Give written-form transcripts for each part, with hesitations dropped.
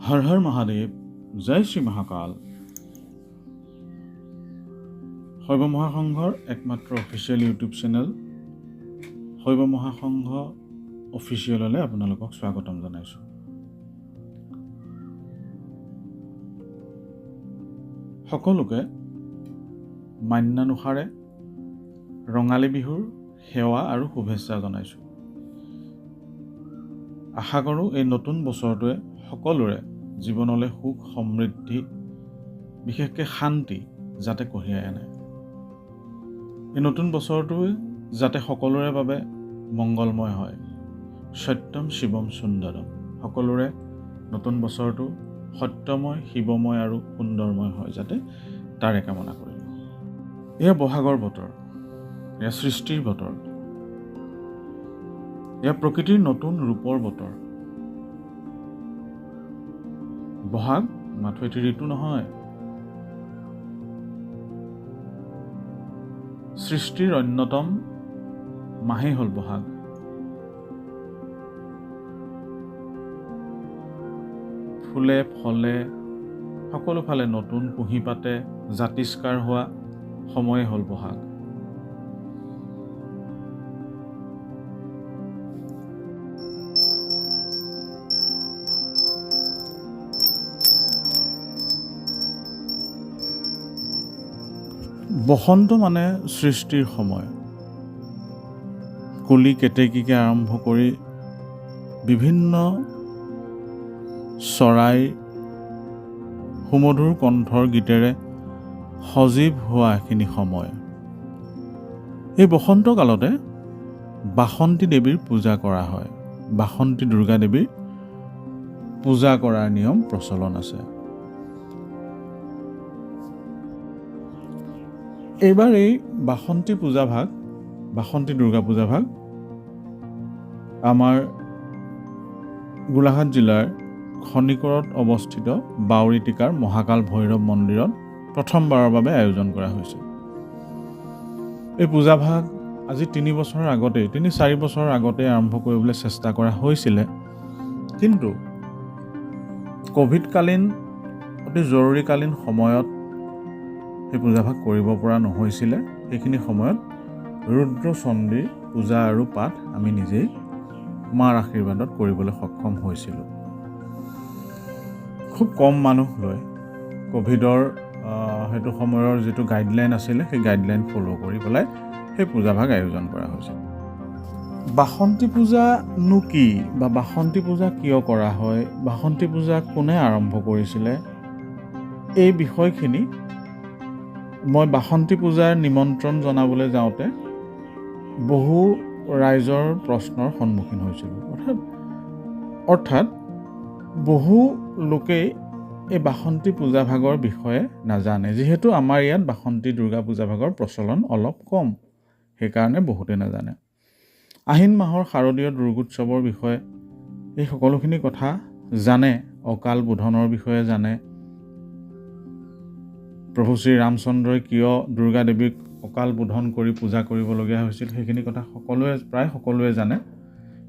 হৰ হৰ মহাদেৱ, জয় শ্ৰী মহাকাল। শৈৱ মহাসংঘৰ একমাত্ৰ official YouTube channel শৈৱ মহাসংঘ অফিচিয়েললৈ আপোনালোকক স্বাগতম জনাইছোঁ। সকলোকে মান্যানুসাৰে ৰঙালী বিহুৰ সেৱা আৰু শুভেচ্ছা জনাইছোঁ। আশা কৰোঁ এই নতুন বছৰটোৱে সকলোৰে জীৱনলৈ সুখ সমৃদ্ধি, বিশেষকৈ শান্তি যাতে কঢ়িয়াই আনে। এই নতুন বছৰটোৱে যাতে সকলোৰে বাবে মংগলময় হয়। সত্যম শিৱম সুন্দৰম। সকলোৰে নতুন বছৰটো সত্যময়, শিৱময় আৰু সুন্দৰময় হয় যাতে, তাৰে কামনা কৰিলোঁ। এয়া বহাগৰ বতৰ, এয়া সৃষ্টিৰ বতৰ, এয়া প্ৰকৃতিৰ নতুন ৰূপৰ বতৰ। বহাগ মাথো এটি ঋতু নহয়, সৃষ্টিৰ অন্যতম মাহেই হ'ল বহাগ। ফুলে ফলে সকলো ফালে নতুন কুঁহি পাতে জাতিষ্কাৰ হোৱা সময়ে হ'ল বহাগ। বসন্ত মানে সৃষ্টিৰ সময়। কলি কেতেকীকে আৰম্ভ কৰি বিভিন্ন চৰাই সুমধুৰ কণ্ঠৰ গীতেৰে সজীৱ হোৱা এখিনি সময়। এই বসন্ত কালতে বাসন্তী দেৱীৰ পূজা কৰা হয়। বাসন্তী দুৰ্গা দেৱীৰ পূজা কৰাৰ নিয়ম প্ৰচলন আছে। এইবাৰ এই বাসন্তী পূজাভাগ, বাসন্তী দুৰ্গা পূজাভাগ আমাৰ গোলাঘাট জিলাৰ খনিকৰত অৱস্থিত বাউৰিটিকাৰ মহাকাল ভৈৰৱ মন্দিৰত প্ৰথমবাৰৰ বাবে আয়োজন কৰা হৈছে। এই পূজাভাগ আজি 3-4 বছৰৰ আগতেই আৰম্ভ কৰিবলৈ চেষ্টা কৰা হৈছিলে, কিন্তু ক'ভিডকালীন অতি জৰুৰীকালীন সময়ত সেই পূজাভাগ কৰিব পৰা নহৈছিলে। সেইখিনি সময়ত ৰুদ্ৰচণ্ডীৰ পূজা আৰু পাঠ আমি নিজেই মাৰ আশীৰ্বাদত কৰিবলৈ সক্ষম হৈছিলোঁ। খুব কম মানুহ লৈ ক'ভিডৰ সেইটো সময়ৰ যিটো গাইডলাইন আছিলে, সেই গাইডলাইন ফ'ল' কৰি পেলাই সেই পূজাভাগ আয়োজন কৰা হৈছিল। বাসন্তী পূজানো কি, বা বাসন্তী পূজা কিয় কৰা হয়, বাসন্তী পূজা কোনে আৰম্ভ কৰিছিলে, এই বিষয়খিনি মই বাসন্তী পূজাৰ নিমন্ত্ৰণ জনাবলৈ যাওঁতে বহু ৰাইজৰ প্ৰশ্নৰ সন্মুখীন হৈছিলোঁ। অৰ্থাৎ বহু লোকেই এই বাসন্তী পূজাভাগৰ বিষয়ে নাজানে। যিহেতু আমাৰ ইয়াত বাসন্তী দুৰ্গা পূজাভাগৰ প্ৰচলন অলপ কম, সেইকাৰণে বহুতে নাজানে। আহিন মাহৰ শাৰদীয় দুৰ্গোৎসৱৰ বিষয়ে এই সকলোখিনি কথা জানে, অকাল বোধনৰ বিষয়ে জানে, প্ৰভু শ্ৰী ৰামচন্দ্ৰই কিয় দুৰ্গা দেৱীক অকাল বোধন কৰি পূজা কৰিবলগীয়া হৈছিল, সেইখিনি কথা প্ৰায় সকলোৱে জানে।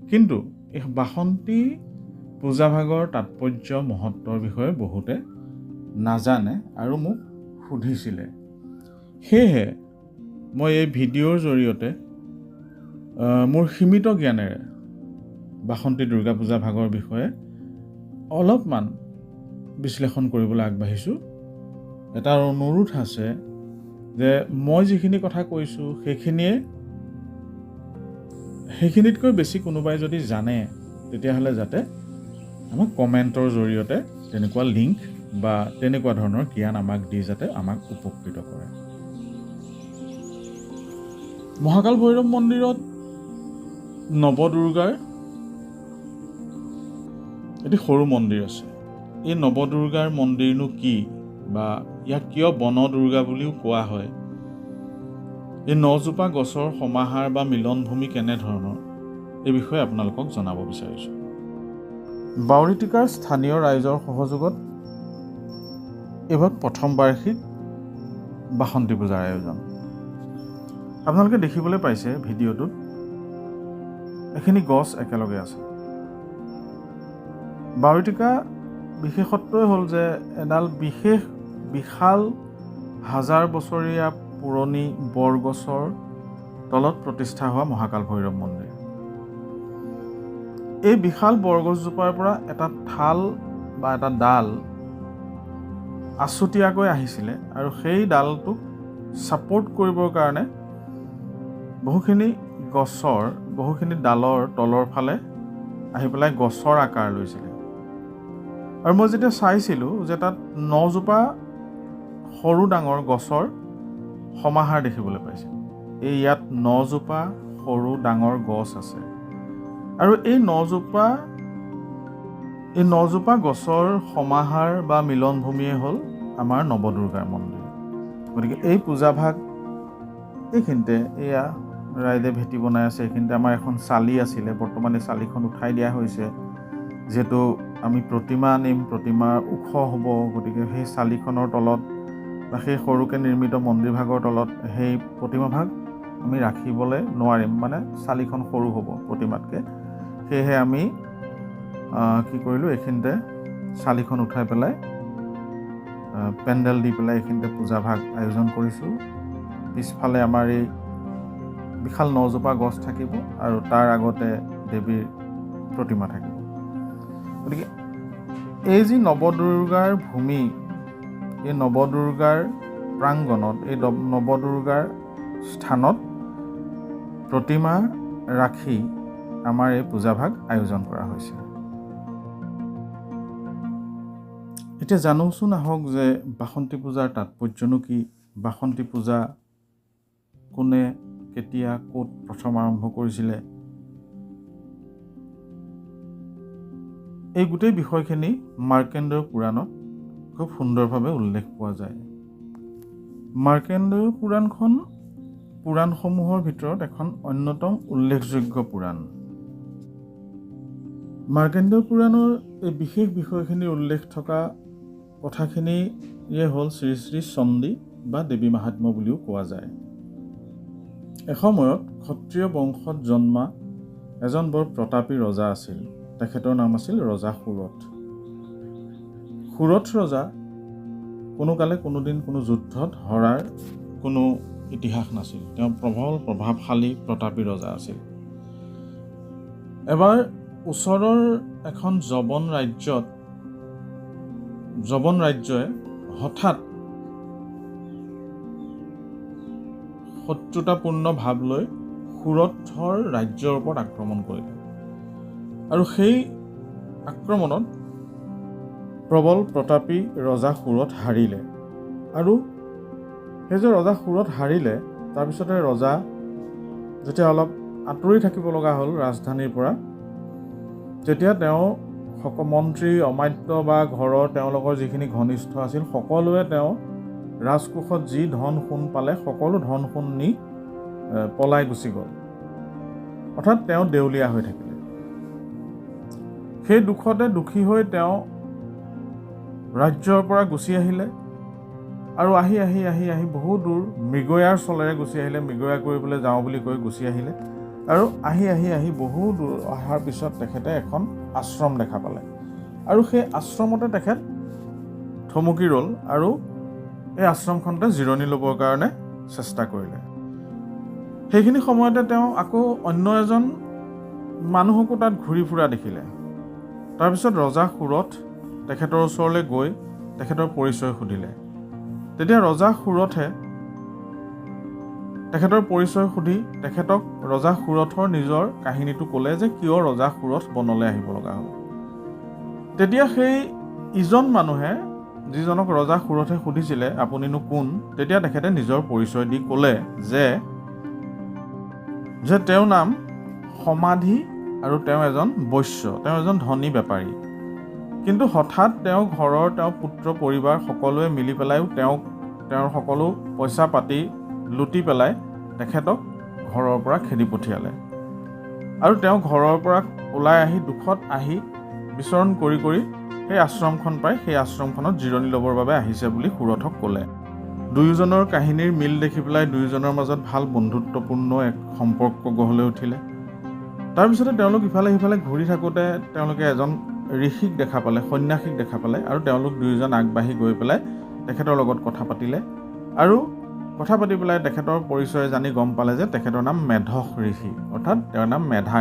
কিন্তু এই বাসন্তী পূজাভাগৰ তাৎপৰ্য মহত্বৰ বিষয়ে বহুতে নাজানে আৰু মোক সুধিছিলে। সেয়েহে মই এই ভিডিঅ'ৰ জৰিয়তে মোৰ সীমিত জ্ঞানেৰে বাসন্তী দুৰ্গা পূজাভাগৰ বিষয়ে অলপমান বিশ্লেষণ কৰিবলৈ আগবাঢ়িছোঁ। এটা অনুৰোধ আছে যে মই যিখিনি কথা কৈছোঁ সেইখিনিতকৈ বেছি কোনোবাই যদি জানে, তেতিয়াহ'লে যাতে আমাক কমেণ্টৰ জৰিয়তে তেনেকুৱা লিংক বা তেনেকুৱা ধৰণৰ জ্ঞান আমাক দি যাতে আমাক উপকৃত কৰে। মহাকাল ভৈৰৱ মন্দিৰত নৱদুৰ্গাৰ এটি সৰু মন্দিৰ আছে। এই নৱদুৰ্গাৰ মন্দিৰনো কি, বা ইয়াক কিয় বনদুৰ্গা বুলিও কোৱা হয়, এই 9জোপা গছৰ সমাহাৰ বা মিলনভূমি কেনেধৰণৰ, এই বিষয়ে আপোনালোকক জনাব বিচাৰিছোঁ। বাউৰিটিকাৰ স্থানীয় ৰাইজৰ সহযোগত এইবাৰ প্ৰথম বাৰ্ষিক বাসন্তী পূজাৰ আয়োজন। আপোনালোকে দেখিবলৈ পাইছে ভিডিঅ'টোত এখিনি গছ একেলগে আছে। বাউৰিটিকা বিশেষত্বই হ'ল যে এডাল বিশাল হাজাৰ বছৰীয়া পুৰণি বৰগছৰ তলত প্ৰতিষ্ঠা হোৱা মহাকাল ভৈৰৱ মন্দিৰ। এই বিশাল বৰগছজোপাৰ পৰা এটা ঠাল বা এটা ডাল আছুতীয়াকৈ আহিছিলে আৰু সেই ডালটোক ছাপোৰ্ট কৰিবৰ কাৰণে বহুখিনি ডালৰ তলৰ ফালে আহি পেলাই গছৰ আকাৰ লৈছিলে। আৰু মই যেতিয়া চাইছিলোঁ যে তাত 9জোপা সৰু ডাঙৰ গছৰ সমাহাৰ দেখিবলৈ পাইছিলোঁ। ইয়াত 9জোপা সৰু ডাঙৰ গছ আছে আৰু এই 9জোপা গছৰ সমাহাৰ বা মিলনভূমিয়ে হ'ল আমাৰ নৱদুৰ্গাৰ মন্দিৰ। গতিকে এই পূজাভাগ এইখিনিতে এয়া ৰাইজে ভেটি বনাই আছে। এইখিনিতে আমাৰ এখন চালি আছিলে, বৰ্তমান এই চালিখন উঠাই দিয়া হৈছে। যিহেতু আমি প্ৰতিমা আনিম, প্ৰতিমা ওখ হ'ব, গতিকে সেই চালিখনৰ তলত বা সেই সৰুকৈ নিৰ্মিত মন্দিৰভাগৰ তলত সেই প্ৰতিমাভাগ আমি ৰাখিবলৈ নোৱাৰিম, মানে চালিখন সৰু হ'ব প্ৰতিমাতকৈ। সেয়েহে আমি কি কৰিলোঁ, এইখিনিতে চালিখন উঠাই পেলাই পেণ্ডেল দি পেলাই এইখিনিতে পূজাভাগ আয়োজন কৰিছোঁ। পিছফালে আমাৰ এই বিশাল 9জোপা গছ থাকিব আৰু তাৰ আগতে দেৱীৰ প্ৰতিমা থাকিব। গতিকে এই যি নৱদুৰ্গাৰ ভূমি, এই নৱদুৰ্গাৰ প্ৰাংগণত, এই নৱদুৰ্গাৰ স্থানত প্ৰতিমা ৰাখি আমাৰ এই পূজাভাগ আয়োজন কৰা হৈছে। এতিয়া জানোচোন আহক যে বাসন্তী পূজাৰ তাৎপৰ্যনো কি, বাসন্তী পূজা কোনে, কেতিয়া, ক'ত প্ৰথম আৰম্ভ কৰিছিলে। এই গোটেই বিষয়খিনি মাৰ্কেণ্ডেয় পুৰাণত খুব সুন্দৰভাৱে উল্লেখ পোৱা যায়। মাৰ্কেণ্ডেয় পুৰাণখন পুৰাণসমূহৰ ভিতৰত এখন অন্যতম উল্লেখযোগ্য পুৰাণ। মাৰ্কেণ্ডেয় পুৰাণৰ এই বিশেষ বিষয়খিনি উল্লেখ থকা কথাখিনিয়ে হ'ল শ্ৰী শ্ৰী চণ্ডী বা দেৱী মাহাত্ম্য বুলিও কোৱা যায়। এসময়ত ক্ষত্ৰিয় বংশত জন্মা এজন বৰ প্ৰতাপী ৰজা আছিল। তেখেতৰ নাম আছিল ৰজা সুৰথ। সুৰথ ৰজা কোনোকালে কোনোদিন কোনো যুদ্ধত হৰাৰ কোনো ইতিহাস নাছিল। তেওঁ প্ৰবল প্ৰভাৱশালী প্ৰতাপী ৰজা আছিল। এবাৰ ওচৰৰ এখন যৱন ৰাজ্যই হঠাৎ শত্ৰুতাপূৰ্ণ ভাৱ লৈ সুৰথৰ ৰাজ্যৰ ওপৰত আক্ৰমণ কৰিলে আৰু সেই আক্ৰমণত প্ৰবল প্ৰতাপী ৰজা সুৰথ হাৰিলে। আৰু সেই যে ৰজা সুৰথ হাৰিলে, তাৰপিছতে ৰজা যেতিয়া অলপ আঁতৰি থাকিব লগা হ'ল ৰাজধানীৰ পৰা, তেতিয়া তেওঁ মন্ত্ৰী অমাত্য বা ঘৰৰ তেওঁলোকৰ যিখিনি ঘনিষ্ঠ আছিল সকলোৱে তেওঁ ৰাজকোষত যি ধন সোণ পালে সকলো ধন সোণ নি পলাই গুচি গ'ল। অৰ্থাৎ তেওঁ দেউলীয়া হৈ থাকিলে। সেই দুখতে দুখী হৈ তেওঁ ৰাজ্যৰ পৰা গুচি আহিলে আৰু আহি বহু দূৰ মৃগয়াৰ চলেৰে গুচি আহিলে। মৃগয়া কৰিবলৈ যাওঁ বুলি কৈ গুচি আহিলে আৰু আহি বহু দূৰ অহাৰ পিছত তেখেতে এখন আশ্ৰম দেখা পালে আৰু সেই আশ্ৰমতে তেখেত থমকি ৰ'ল আৰু এই আশ্ৰমখনতে জিৰণি ল'বৰ কাৰণে চেষ্টা কৰিলে। সেইখিনি সময়তে তেওঁ আকৌ অন্য এজন মানুহকো তাত ঘূৰি ফুৰা দেখিলে। তাৰপিছত ৰজা সুৰথ তেখেতৰ ওচৰলৈ গৈ তেখেতৰ পৰিচয় সুধিলে। তেতিয়া ৰজা সুৰথে তেখেতৰ পৰিচয় সুধি তেখেতক ৰজা সুৰথৰ নিজৰ কাহিনীটো ক'লে যে কিয় ৰজা সুৰথ বনলৈ আহিব লগা হ'ল। তেতিয়া সেই ইজন মানুহে, যিজনক ৰজা সুৰথে সুধিছিলে আপুনিনো কোন, তেতিয়া তেখেতে নিজৰ পৰিচয় দি ক'লে যে তেওঁৰ নাম সমাধি আৰু তেওঁ এজন বৈশ্য, তেওঁ এজন ধনী বেপাৰী। কিন্তু হঠাৎ তেওঁৰ পুত্ৰ পৰিবাৰ সকলোৱে মিলি পেলাইও তেওঁৰ সকলো পইচা পাতি লুটি পেলাই তেখেতক ঘৰৰ পৰা খেদি পঠিয়ালে আৰু তেওঁ ঘৰৰ পৰা ওলাই আহি দুখত আহি বিচৰণ কৰি সেই আশ্ৰমখন পাই সেই আশ্ৰমখনত জিৰণি ল'বৰ বাবে আহিছে বুলি সুৰথক ক'লে। দুয়োজনৰ কাহিনীৰ মিল দেখি পেলাই দুয়োজনৰ মাজত ভাল বন্ধুত্বপূৰ্ণ এক সম্পৰ্ক গঢ় লৈ উঠিলে। তাৰপিছতে তেওঁলোক ইফালে সিফালে ঘূৰি থাকোঁতে তেওঁলোকে এজন ঋষিক দেখা পালে, সন্ন্যাসীক দেখা পালে, আৰু তেওঁলোক দুয়োজন আগবাঢ়ি গৈ পেলাই তেখেতৰ লগত কথা পাতিলে আৰু কথা পাতি পেলাই তেখেতৰ পৰিচয় জানি গম পালে যে তেখেতৰ নাম মেধস ঋষি, অৰ্থাৎ তেওঁৰ নাম মেধা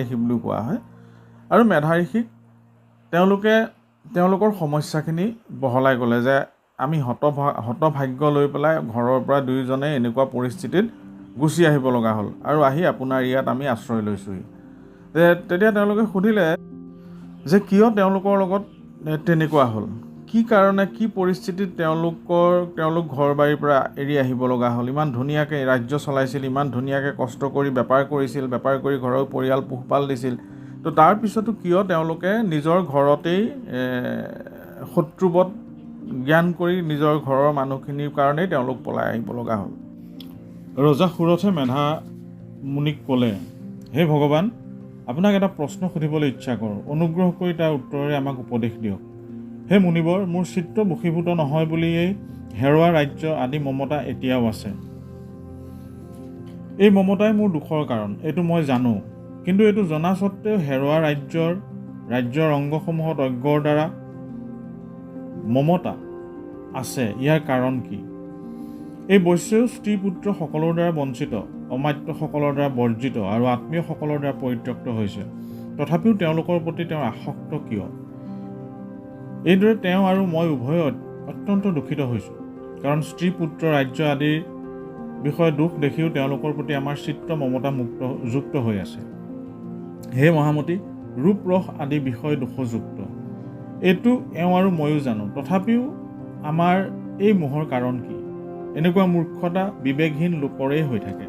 ঋষি বুলিও কোৱা হয়। আৰু মেধা ঋষিক তেওঁলোকে তেওঁলোকৰ সমস্যাখিনি বহলাই ক'লে যে আমি হতভাগ্য লৈ পেলাই ঘৰৰ পৰা দুয়োজনে এনেকুৱা পৰিস্থিতিত গুচি আহিব লগা হ'ল আৰু আহি আপোনাৰ ইয়াত আমি আশ্ৰয় লৈছোঁহি। তেতিয়া তেওঁলোকে সুধিলে যে কিয় তেওঁলোকৰ লগত তেনেকুৱা হ'ল, কি কাৰণে, কি পৰিস্থিতিত তেওঁলোক ঘৰ বাৰীৰ পৰা এৰি আহিব লগা হ'ল। ইমান ধুনীয়াকৈ ৰাজ্য চলাইছিল, ইমান ধুনীয়াকৈ কষ্ট কৰি বেপাৰ কৰিছিল, বেপাৰ কৰি ঘৰৰ পৰিয়াল পোহপাল দিছিল, তো তাৰপিছতো কিয় তেওঁলোকে নিজৰ ঘৰতেই শত্ৰুবধ জ্ঞান কৰি নিজৰ ঘৰৰ মানুহখিনিৰ কাৰণেই তেওঁলোক পলাই আহিব লগা হ'ল। ৰজা সুৰথে মেধা মুনিক ক'লে, হে ভগৱান, আপোনাক এটা প্ৰশ্ন সুধিবলৈ ইচ্ছা কৰোঁ, অনুগ্ৰহ কৰি তাৰ উত্তৰেৰে আমাক উপদেশ দিয়ক। হে মুনিবৰ, মোৰ চিত্ত বশীভূত নহয় বুলিয়েই হেৰুৱা ৰাজ্য আদি মমতা এতিয়াও আছে। এই মমতাই মোৰ দুখৰ কাৰণ, এইটো মই জানো, কিন্তু এইটো জনা স্বত্বেও হেৰুৱা ৰাজ্যৰ অংগসমূহত অজ্ঞৰ দ্বাৰা মমতা আছে, ইয়াৰ কাৰণ কি? এই বৈশ্যও স্ত্ৰী পুত্ৰ সকলৰ দ্বাৰা বঞ্চিত, অমাত্যসকলৰ দ্বাৰা বৰ্জিত আৰু আত্মীয়সকলৰ দ্বাৰা পৰিত্যক্ত হৈছে, তথাপিও তেওঁলোকৰ প্ৰতি তেওঁৰ আসক্ত কিয়? এইদৰে তেওঁ আৰু মই উভয়ে অত্যন্ত দুখিত হৈছোঁ, কাৰণ স্ত্ৰী পুত্ৰ ৰাজ্য আদিৰ বিষয়ে দুখ দেখিও তেওঁলোকৰ প্ৰতি আমাৰ চিত্ত মমতা যুক্ত হৈ আছে। হে মহামতী, ৰূপ ৰস আদি বিষয় দোষযুক্ত, এইটো এওঁ আৰু ময়ো জানো, তথাপিও আমাৰ এই মোহৰ কাৰণ কি? এনেকুৱা মূৰ্খতা বিবেকহীন লোকৰেই হৈ থাকে।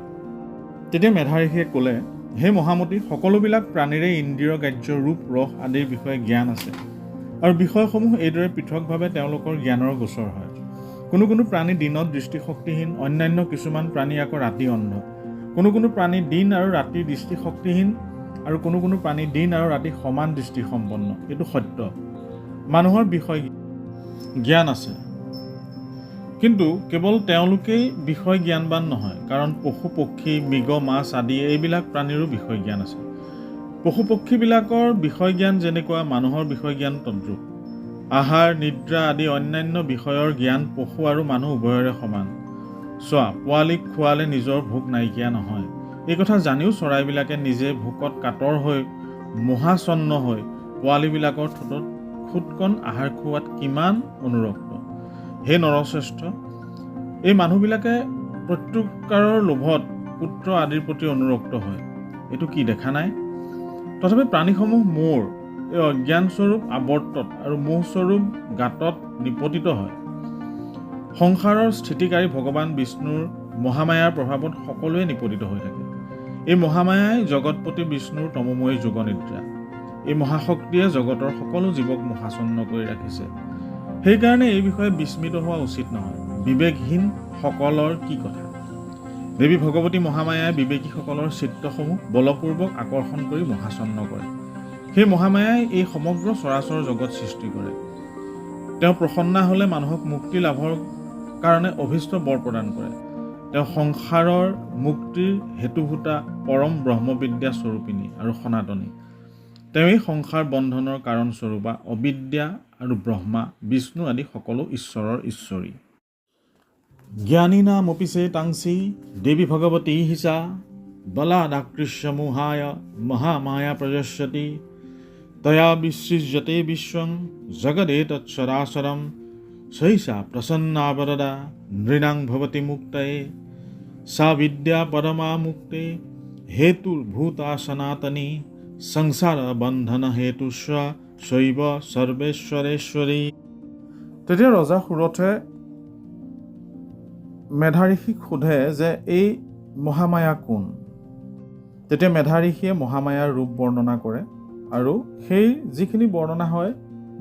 তেতিয়া মেধা ঋষিয়ে ক'লে, হে মহামতী, সকলোবিলাক প্ৰাণীৰে ইন্দ্ৰিয় গ্ৰাহ্য ৰূপ ৰস আদিৰ বিষয়ে জ্ঞান আছে আৰু বিষয়সমূহ এইদৰে পৃথকভাৱে তেওঁলোকৰ জ্ঞানৰ গোচৰ হয়। কোনো প্ৰাণী দিনত দৃষ্টিশক্তিহীন, অন্যান্য কিছুমান প্ৰাণী আকৌ ৰাতি অন্ধ, কোনো প্ৰাণী দিন আৰু ৰাতি দৃষ্টিশক্তিহীন আৰু কোনো প্ৰাণী দিন আৰু ৰাতি সমান দৃষ্টিসম্পন্ন। এইটো সত্য, মানুহৰ বিষয় জ্ঞান আছে, কিন্তু কেৱল তেওঁলোকেই বিষয় জ্ঞানবান নহয়, কাৰণ পশু পক্ষী মৃগ মাছ আদি এইবিলাক প্ৰাণীৰো বিষয় জ্ঞান আছে। পশু পক্ষীবিলাকৰ বিষয় জ্ঞান যেনেকুৱা, মানুহৰ বিষয় জ্ঞান তদ্ৰূপ। আহাৰ নিদ্ৰা আদি অন্যান্য বিষয়ৰ জ্ঞান পশু আৰু মানুহ উভয়ৰে সমান। চোৱা, পোৱালীক খোৱালে নিজৰ ভোক নাইকিয়া নহয়, এই কথা জানিও চৰাইবিলাকে নিজে ভোকত কাতৰ হৈ মোহাচন্ন হৈ পোৱালীবিলাকৰ ঠোঁটত খুটকণ আহাৰ খোৱাত কিমান অনুৰক্ত। হে নৰশ্ৰেষ্ঠ, এই মানুহবিলাকে প্ৰত্যুপকাৰৰ লোভত পুত্ৰ আদিৰ প্ৰতি অনুৰক্ত হয়, এইটো কি দেখা নাই? তথাপি প্ৰাণীসমূহ মোৰ এই অজ্ঞানস্বৰূপ আৱৰ্তত আৰু মোহস্বৰূপ গাতত নিপতিত হয়। সংসাৰৰ স্থিতিকাৰী ভগৱান বিষ্ণুৰ মহামায়াৰ প্ৰভাৱত সকলোৱে নিপতিত হৈ থাকে। এই মহামায়াই জগতপতি বিষ্ণুৰ তমোময়ী যোগনিদ্ৰা। এই মহাশক্তিয়ে জগতৰ সকলো জীৱক মোহাচন্ন কৰি ৰাখিছে। সেইকাৰণে এই বিষয়ে বিস্মিত হোৱা উচিত নহয়। বিবেকহীন সকলৰ কি কথা? দেৱী ভগৱতী মহামায়াই বিবেকীসকলৰ চিত্তসমূহ বলপূৰ্বক আকৰ্ষণ কৰি মোহাচন্ন কৰে। সেই মহামায়াই এই সমগ্ৰ চৰাচৰ জগত সৃষ্টি কৰে। তেওঁ প্ৰসন্না হ'লে মানুহক মুক্তি লাভৰ কাৰণে অভীষ্ট বৰ প্ৰদান কৰে। তেওঁ সংসাৰৰ মুক্তিৰ হেতুভূতা পৰম ব্ৰহ্মবিদ্যা স্বৰূপিনী আৰু সনাতনী। তেওঁ এই সংসাৰ বন্ধনৰ কাৰণস্বৰূপা অবিদ্যা আৰু ব্ৰহ্মা বিষ্ণু আদি সকলো ঈশ্বৰৰ ঈশ্বৰী। জ্ঞানী নাম অপিছে তাংসী দেৱী ভগৱতী হিসা বলাদাকৃষ্য মোহায় মহামায়া প্ৰযস্যতি তয়া বিসৃজ্যতে বিশ্বং জগদেতৎসরাসরম সৈষা প্রসন্না বরদা নৃণাং ভবতি মুক্তয়ে সা বিদ্যা পরমা মুক্তে হেতুর্ভূতা সনাতনী সংসার বন্ধন হেতুস্ব শৈব সর্বেশ্বরেশ্বরী। তেতিয়া ৰজা সুৰথে মেধা ঋষিক সোধে যে এই মহামায়া কোন? তেতিয়া মেধা ঋষিয়ে মহামায়াৰ ৰূপ বৰ্ণনা কৰে আৰু সেই যিখিনি বৰ্ণনা হয়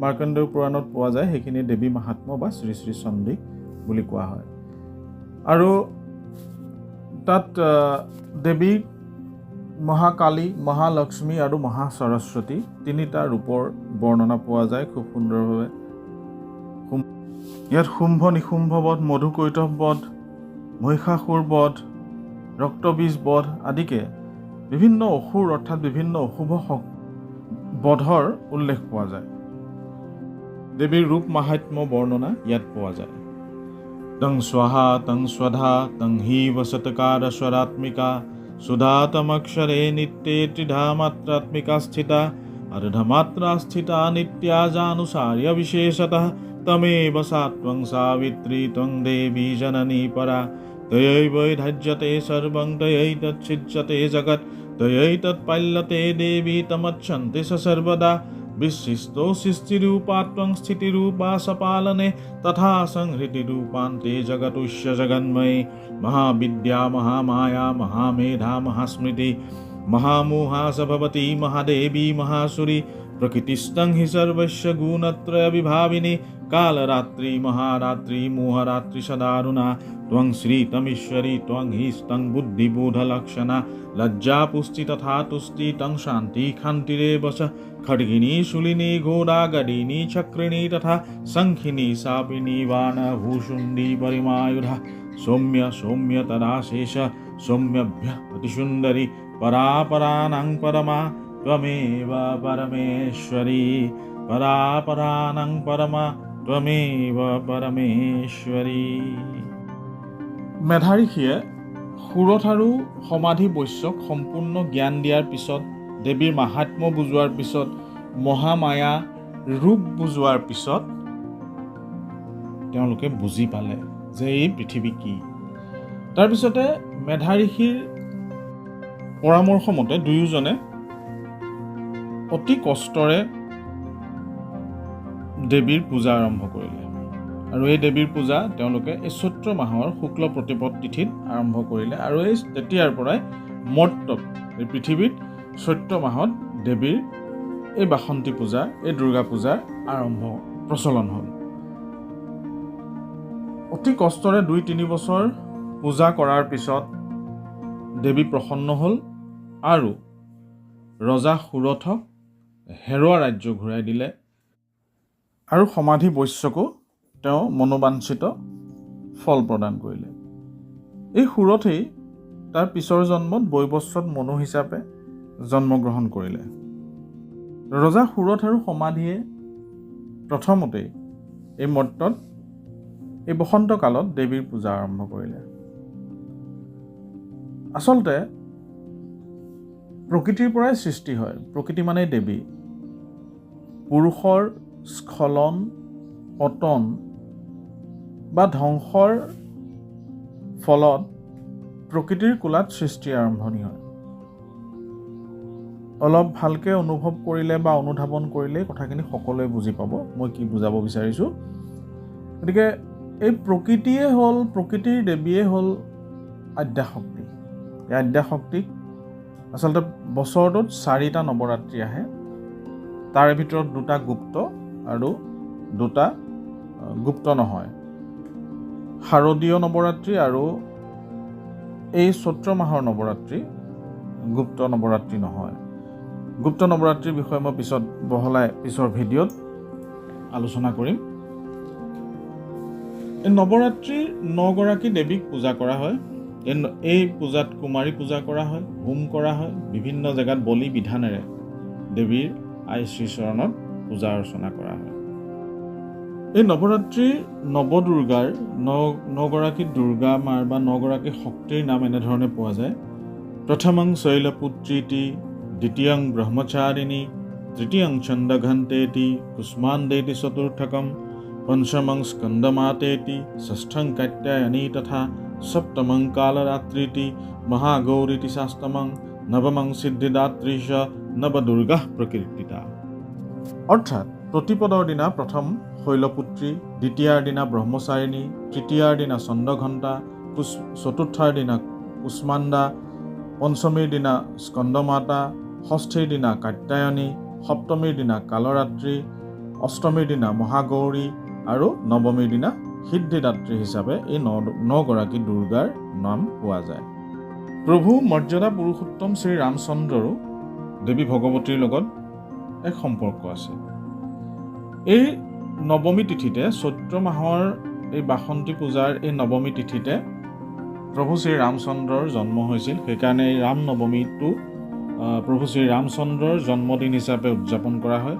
মাৰ্কণ্ডেয় পুৰাণত পোৱা যায় সেইখিনি দেৱী মাহাত্ম্য বা শ্ৰী শ্ৰী চণ্ডী বুলি কোৱা হয়। আৰু তাত দেৱী মহাকালী, মহালক্ষ্মী আৰু মহাসৰস্বতী তিনিটা ৰূপৰ বৰ্ণনা পোৱা যায় খুব সুন্দৰভাৱে। ইয়াত শুম্ভ নিশুম্ভ বধ, মধুকৈটভ বধ, মহিষাসুৰ বধ, ৰক্তবীজ বধ আদিকে বিভিন্ন অসুৰ অৰ্থাৎ বিভিন্ন অশুভ বধৰ উল্লেখ পোৱা যায়। দেৱীৰ ৰূপ মাহাত্ম্য বৰ্ণনা ইয়াত পোৱা যায়। তং স্বাহা তং স্বধা তং হি বসতকাৰ স্বৰাত্মিকা সুধাতমক্ষৰে নিত্যে ত্ৰিধা মাত্ৰাত্মিকা স্থিতা अर्धमात्रा स्थिता नित्या जानुसार्य विशेषतः तमेव सा त्वं सावित्री त्वं देवी जननी परा तयैवैधज्यते सर्वं तयैतच्छिज्यते जगत् तयैतत्पाल्यते देवी तमच्छन्ति स सर्वदा विशिष्टो सृष्टिरूपा त्वं स्थितिरूपा सपालने तथा संहृतिरूपान्ते जगतुष्य जगन्मये महाविद्या महामाया महामेधा महास्मृति महामोहा स भवती महादेवी महासुरी प्रकृतिस्थं हि सर्वस्य गुणत्रय विभाविनी कालरात्रि महारात्रि मोहरात्रि सदारुणा त्वं श्रीतमीश्वरी त्वं हि तं बुद्धिबोधलक्षणा लज्जा पुष्टि तथा तुष्टि तं शान्ति खान्तिरेव च खड्गिनी शूलिनी घोड़ा गदिनी चक्रिणी तथा शङ्खिनी सापिनी वानभूषुण्डी परिमायुधा सौम्य सौम्य तदा शेष सौम्यभ्यः अतिसुन्दरी परापरानां परमा त्वमेव परमेश्वरी परापरानां परमा त्वमेव परमेश्वरी। মেধাঋষিয়ে সুৰত আৰু সমাধি বৈশ্যক সম্পূৰ্ণ জ্ঞান দিয়াৰ পিছত, দেৱীৰ মাহাত্ম্য বুজোৱাৰ পিছত, মহামায়া ৰূপ বুজোৱাৰ পিছত তেওঁলোকে বুজি পালে যে এই পৃথিৱী কি। তাৰপিছতে মেধাঋষিৰ পৰামৰ্শ মতে দুয়োজনে অতি কষ্টৰে দেৱীৰ পূজা আৰম্ভ কৰিলে। আৰু এই দেৱীৰ পূজা তেওঁলোকে এই চৈত্ৰ মাহৰ শুক্ল প্ৰতিপদ তিথিত আৰম্ভ কৰিলে। আৰু এই তেতিয়াৰ পৰাই মৰ্তত এই পৃথিৱীত চৈত্ৰ মাহত দেৱীৰ এই বাসন্তী পূজা, এই দুৰ্গা পূজাৰ প্ৰচলন হ'ল। অতি কষ্টৰে 2-3 বছৰ পূজা কৰাৰ পিছত দেৱী প্ৰসন্ন হ'ল আৰু ৰজা সুৰথক হেৰুৱা ৰাজ্য ঘূৰাই দিলে আৰু সমাধি বৈশ্যকো তেওঁ মনোবাঞ্ছিত ফল প্ৰদান কৰিলে। এই সুৰথেই তাৰ পিছৰ জন্মত বৈবস্বত মনু হিচাপে জন্মগ্ৰহণ কৰিলে। ৰজা সুৰথ আৰু সমাধিয়ে প্ৰথমতেই এই মৰ্তত এই বসন্ত কালত দেৱীৰ পূজা আৰম্ভ কৰিলে। আচলতে প্ৰকৃতিৰ পৰাই সৃষ্টি হয়। প্ৰকৃতি মানে দেৱী। পুৰুষৰ স্খলন, পতন বা ধ্বংসৰ ফলত প্ৰকৃতিৰ কোলাত সৃষ্টি আৰম্ভণি হয়। অলপ ভালকৈ অনুভৱ কৰিলে বা অনুধাৱন কৰিলে কথাখিনি সকলোৱে বুজি পাব মই কি বুজাব বিচাৰিছোঁ। গতিকে এই প্ৰকৃতিৰ দেৱীয়ে হ'ল আদ্যাশক্তি। এই আদ্যাশক্তিক আচলতে বছৰটোত 4টা নৱৰাত্ৰি আহে। তাৰে ভিতৰত 2টা গুপ্ত আৰু 2টা গুপ্ত নহয়। শাৰদীয় নৱৰাত্ৰি আৰু এই চৈত্ৰ মাহৰ নৱৰাত্ৰি গুপ্ত নৱৰাত্ৰি নহয়। গুপ্ত নৱৰাত্ৰিৰ বিষয়ে মই পিছত বহলাই পিছৰ ভিডিঅ'ত আলোচনা কৰিম। এই নৱৰাত্ৰিৰ 9 গৰাকী দেৱীক পূজা কৰা হয়। এই পূজাত কুমাৰী পূজা কৰা হয়, হোম কৰা হয়, বিভিন্ন জেগাত বলি বিধানেৰে দেৱীৰ আই শ্ৰীচৰণত পূজা অৰ্চনা কৰা হয়। এই নৱৰাত্ৰিৰ নৱদুৰ্গাৰ 9 গৰাকী দুৰ্গা মাৰ বা 9 গৰাকী শক্তিৰ নাম এনেধৰণে পোৱা যায়। প্ৰথমং শৈলপুত্ৰীতি, দ্বিতীয়ং ব্ৰহ্মচাৰিণী, তৃতীয়ং ছন্দঘন্তেতি, কুষ্মাণ্ডেতি চতুৰ্থকম, পঞ্চমং স্কন্দমাতেতি, ষষ্ঠং কাত্যায়নী তথা সপ্তমং কালৰাত্ৰিটি, মহাগৌৰীতি শাস্তমং, নবমং সিদ্ধিদাত্ৰীশ, নবদুৰ্গা প্ৰকীৰ্তিতা। অৰ্থাৎ প্ৰতিপদৰ দিনা প্ৰথম শৈলপুত্ৰী, দ্বিতীয়াৰ দিনা ব্ৰহ্মচাৰিণী, তৃতীয়াৰ দিনা চন্দ্ৰঘণ্টা, চতুৰ্থৰ দিনা কুষ্মাণ্ডা, পঞ্চমীৰ দিনা স্কন্দমাতা, ষষ্ঠীৰ দিনা কাত্যায়নী, সপ্তমীৰ দিনা কালৰাত্ৰি, অষ্টমীৰ দিনা মহাগৌৰী আৰু নৱমীৰ দিনা সিদ্ধিদাত্ৰী হিচাপে এই 9 গৰাকী দুৰ্গাৰ নাম পোৱা যায়। প্ৰভু মৰ্যাদা পুৰুষোত্তম শ্ৰী ৰামচন্দ্ৰৰো দেৱী ভগৱতীৰ লগত এক সম্পৰ্ক আছে। এই নৱমী তিথিতে, চৈত্ৰ মাহৰ এই বাসন্তী পূজাৰ এই নৱমী তিথিতে প্ৰভু শ্ৰী ৰামচন্দ্ৰৰ জন্ম হৈছিল। সেইকাৰণে এই ৰাম নৱমীটো প্ৰভু শ্ৰী ৰামচন্দ্ৰৰ জন্মদিন হিচাপে উদযাপন কৰা হয়।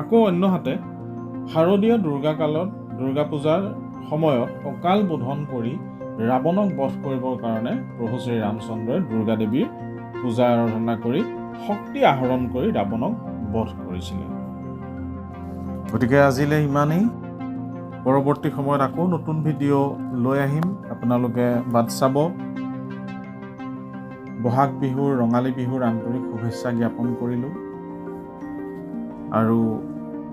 আকৌ অন্যহাতে শাৰদীয় দুৰ্গা পূজাৰ সময়ত অকাল বোধন কৰি ৰাৱণক বধ কৰিবৰ কাৰণে প্ৰভু শ্ৰী ৰামচন্দ্ৰই দুৰ্গা দেৱীৰ পূজা আৰাধনা কৰি শক্তি আহৰণ কৰি ৰাৱণক বধ কৰিছিলে। গতিকে আজিলৈ ইমানেই। পৰৱৰ্তী সময়ত আকৌ নতুন ভিডিঅ' লৈ আহিম, আপোনালোকে বাট চাব। বহাগ বিহুৰ ৰঙালী বিহুৰ আন্তৰিক শুভেচ্ছা জ্ঞাপন কৰিলোঁ। আৰু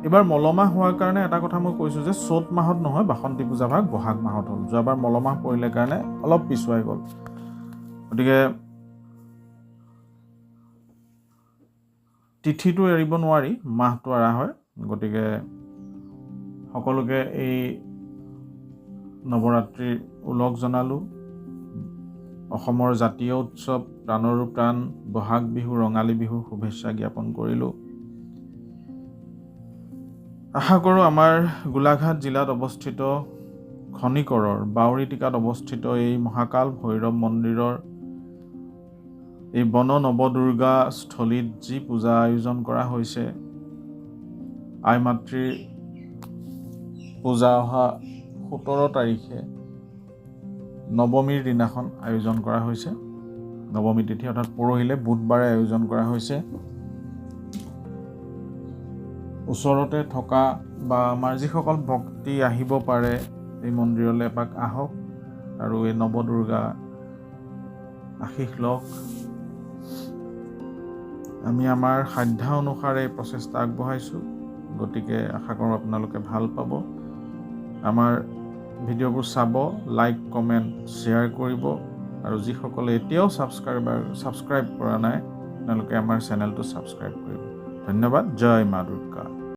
এইবাৰ মলমাহ হোৱাৰ কাৰণে এটা কথা মই কৈছোঁ যে চ'ত মাহত নহয়, বাসন্তী পূজা ভাগ বহাগ মাহত হ'ল। যোৱাবাৰ মলমাহ পৰিলে কাৰণে অলপ পিছুৱাই গ'ল। গতিকে তিথিটো এৰিব নোৱাৰি, মাহটো এৰা হয়। গতিকে সকলোকে এই নৱৰাত্ৰিৰ ওলগ জনালোঁ। অসমৰ জাতীয় উৎসৱ প্ৰাণৰো প্ৰাণ বহাগ বিহু ৰঙালী বিহুৰ শুভেচ্ছা জ্ঞাপন কৰিলোঁ। আশা কৰোঁ আমাৰ গোলাঘাট জিলাত অৱস্থিত খনিকৰৰ বাউৰীটিকাত অৱস্থিত এই মহাকাল ভৈৰৱ মন্দিৰৰ এই বন নৱদুৰ্গা স্থলীত যি পূজা আয়োজন কৰা হৈছে, আই মাতৃৰ পূজা অহা 17 তাৰিখে নৱমীৰ দিনাখন আয়োজন কৰা হৈছে। নৱমী তিথি অৰ্থাৎ পৰহিলে বুধবাৰে আয়োজন কৰা হৈছে। ওচৰতে থকা বা আমাৰ যিসকল ভক্তি আহিব পাৰে এই মন্দিৰলৈ এপাক আহক আৰু এই নৱদুৰ্গা আশীষ লওক। আমি আমাৰ সাধ্য অনুসাৰে প্ৰচেষ্টা আগবঢ়াইছোঁ। গতিকে আশা কৰোঁ আপোনালোকে ভাল পাব। আমাৰ ভিডিঅ'বোৰ চাব, লাইক কমেণ্ট শ্বেয়াৰ কৰিব। আৰু যিসকলে এতিয়াও ছাবস্ক্ৰাইব কৰা নাই, আপোনালোকে আমাৰ চেনেলটো ছাবস্ক্ৰাইব কৰিব। ধন্যবাদ। জয় মা দুৰ্গা।